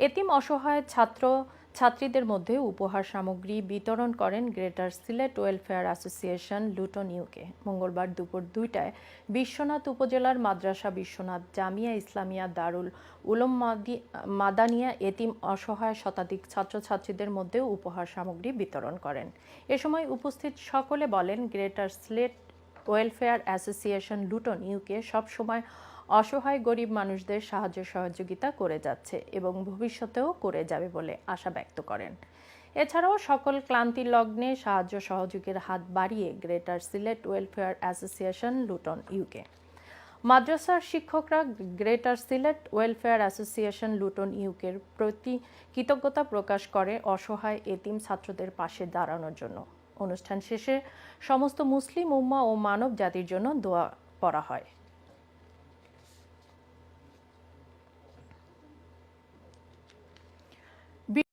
এতিম অসহায় ছাত্রীদের মধ্যে উপহার সামগ্রী বিতরণ করেন greater Sylhet welfare association Luton UK. মঙ্গলবার দুপুর 2টায় বিশ্বনাথ উপজেলার মাদ্রাসা বিশ্বনাথ জামিয়া ইসলামিয়া দারুল উলুম মাদানিয়া এতিম অসহায় শতাধিক ছাত্রছাত্রীদের মধ্যে উপহার সামগ্রী বিতরণ করেন। এ সময় উপস্থিত সকলে বলেন, greater Sylhet welfare association Luton UK সবসময় অসহায় গরিব মানুষদের সাহায্য সহযোগিতা করে যাচ্ছে এবং ভবিষ্যতেও করে যাবে বলে আশা ব্যক্ত করেন। এছাড়াও সকল ক্লান্তি লগ্নে সাহায্য সহযোগের হাত বাড়িয়ে greater Sylhet welfare association Luton UK. মাদ্রাসার শিক্ষকরা greater Sylhet welfare association Luton ইউকের প্রতি কৃতজ্ঞতা প্রকাশ করে অসহায় এতিম ছাত্রদের পাশে দাঁড়ানোর জন্য। অনুষ্ঠান শেষে সমস্ত মুসলিম উম্মাহ ও মানব জাতির জন্য দোয়া পড়া হয়।